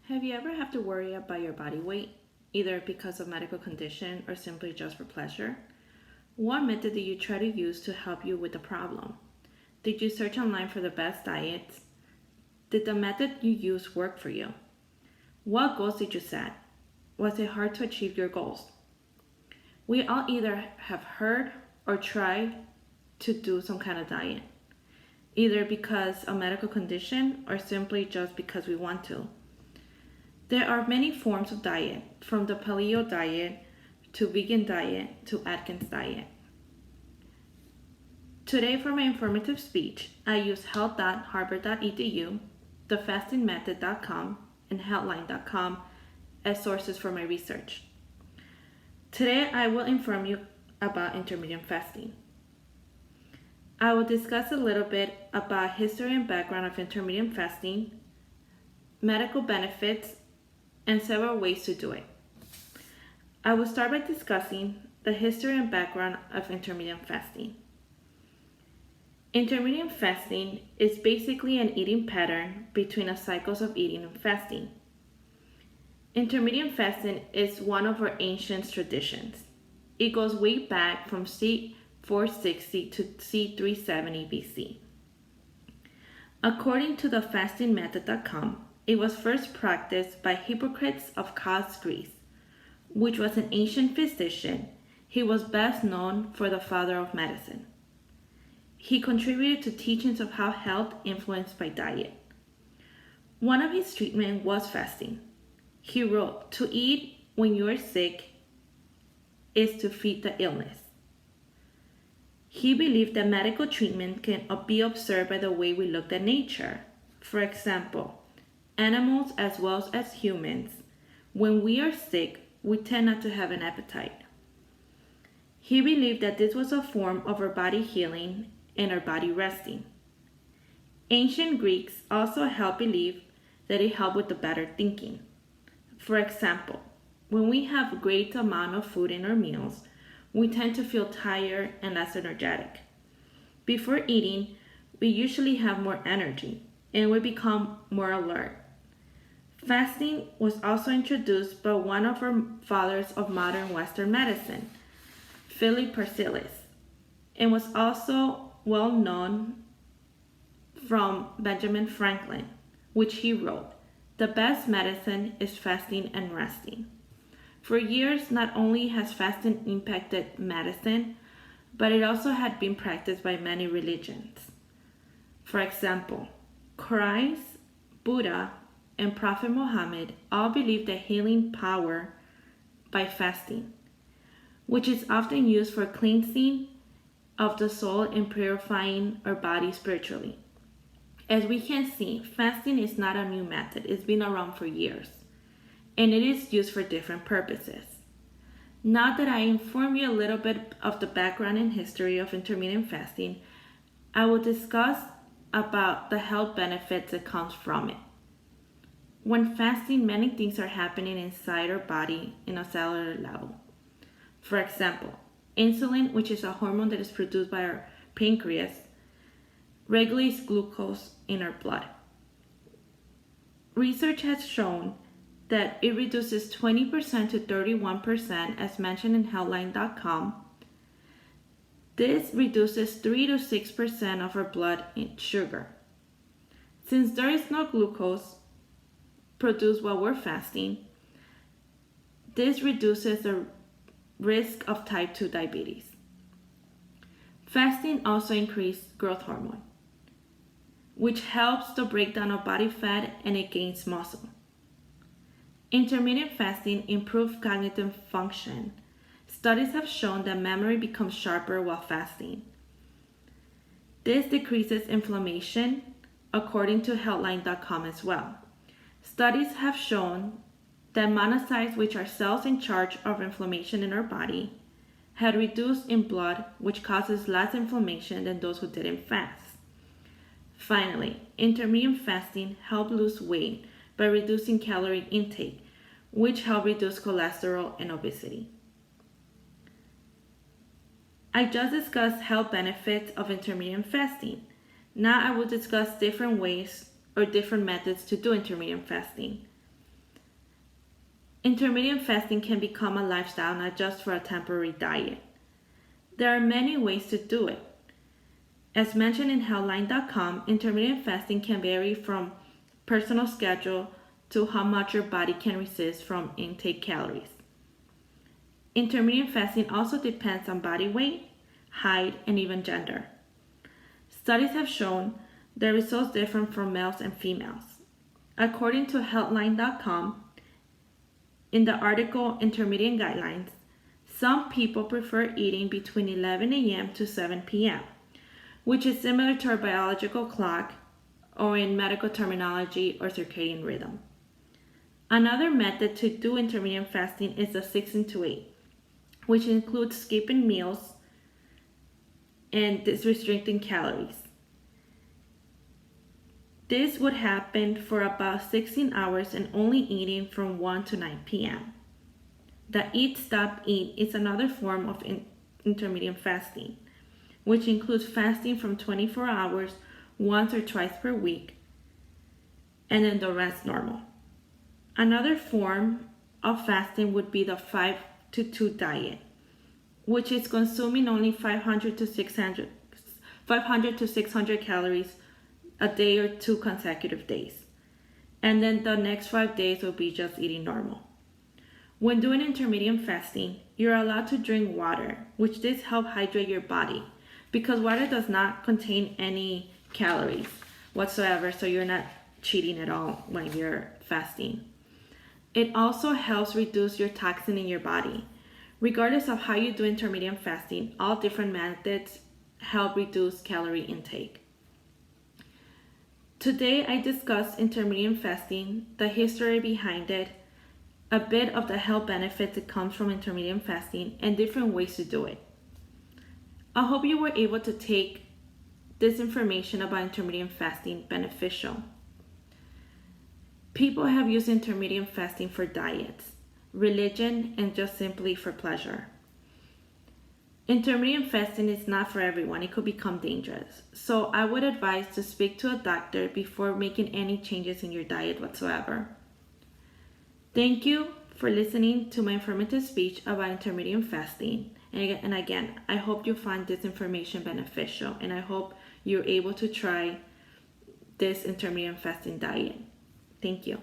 Have you ever had to worry about your body weight, either because of medical condition or simply just for pleasure? What method did you try to use to help you with the problem? Did you search online for the best diets? Did the method you used work for you? What goals did you set? Was it hard to achieve your goals? We all either have heard or tried to do some kind of diet, either because of medical condition or simply just because we want to. There are many forms of diet, from the paleo diet to vegan diet to Atkins diet. Today for my informative speech, I use health.harvard.edu, thefastingmethod.com, and healthline.com as sources for my research. Today I will inform you about intermittent fasting. I will discuss a little bit about history and background of intermittent fasting, medical benefits, and several ways to do it. I will start by discussing the history and background of intermittent fasting. Intermittent fasting is basically an eating pattern between the cycles of eating and fasting. Intermittent fasting is one of our ancient traditions. It goes way back from c. 460 to c. 370 BC. According to thefastingmethod.com, it was first practiced by Hippocrates of Kos, Greece, which was an ancient physician. He was best known for the father of medicine. He contributed to teachings of how health influenced by diet. One of his treatments was fasting. He wrote, "To eat when you are sick is to feed the illness." He believed that medical treatment can be observed by the way we looked at nature. For example, animals as well as humans, when we are sick, we tend not to have an appetite. He believed that this was a form of our body healing and our body resting. Ancient Greeks also held belief that it helped with the better thinking. For example, when we have a great amount of food in our meals, we tend to feel tired and less energetic. Before eating, we usually have more energy and we become more alert. Fasting was also introduced by one of our fathers of modern Western medicine, Philip Paracelsus, and was also well known from Benjamin Franklin, which he wrote, "The best medicine is fasting and resting." For years, not only has fasting impacted medicine, but it also had been practiced by many religions. For example, Christ, Buddha, and Prophet Muhammad all believed the healing power by fasting, which is often used for cleansing of the soul and purifying our body spiritually. As we can see, fasting is not a new method. It's been around for years, and it is used for different purposes. Now that I inform you a little bit of the background and history of intermittent fasting, I will discuss about the health benefits that comes from it. When fasting, many things are happening inside our body in a cellular level. For example, insulin, which is a hormone that is produced by our pancreas, regulates glucose in our blood. Research has shown that it reduces 20% to 31%, as mentioned in healthline.com. This reduces 3 to 6% of our blood in sugar. Since there is no glucose produced while we're fasting, this reduces the risk of type 2 diabetes. Fasting also increases growth hormone, which helps the breakdown of body fat and it gains muscle. Intermittent fasting improves cognitive function. Studies have shown that memory becomes sharper while fasting. This decreases inflammation, according to healthline.com as well. Studies have shown that monocytes, which are cells in charge of inflammation in our body, had reduced in blood, which causes less inflammation than those who didn't fast. Finally, intermittent fasting helps lose weight by reducing calorie intake, which helps reduce cholesterol and obesity. I just discussed health benefits of intermittent fasting. Now I will discuss different ways or different methods to do intermittent fasting. Intermittent fasting can become a lifestyle, not just for a temporary diet. There are many ways to do it. As mentioned in Healthline.com, intermittent fasting can vary from personal schedule to how much your body can resist from intake calories. Intermittent fasting also depends on body weight, height, and even gender. Studies have shown the results differ from males and females. According to Healthline.com, in the article Intermittent Guidelines, some people prefer eating between 11 a.m. to 7 p.m., which is similar to our biological clock, or in medical terminology, or circadian rhythm. Another method to do intermittent fasting is the 6 into 8, which includes skipping meals and restricting calories. This would happen for about 16 hours and only eating from 1 to 9 p.m. The Eat Stop Eat is another form of intermittent fasting, which includes fasting from 24 hours once or twice per week, and then the rest normal. Another form of fasting would be the 5 to 2 diet, which is consuming only 500 to 600 calories a day or 2 consecutive days. And then the next 5 days will be just eating normal. When doing intermittent fasting, you're allowed to drink water, which this helps hydrate your body, because water does not contain any calories whatsoever, so you're not cheating at all when you're fasting. It also helps reduce your toxin in your body. Regardless of how you do intermittent fasting, all different methods help reduce calorie intake. Today I discussed intermittent fasting, the history behind it, a bit of the health benefits that comes from intermittent fasting, and different ways to do it. I hope you were able to take this information about intermittent fasting beneficial. People have used intermittent fasting for diets, religion, and just simply for pleasure. Intermittent fasting is not for everyone. It could become dangerous. So I would advise to speak to a doctor before making any changes in your diet whatsoever. Thank you for listening to my informative speech about intermittent fasting. And again, I hope you find this information beneficial, and I hope you're able to try this intermittent fasting diet. Thank you.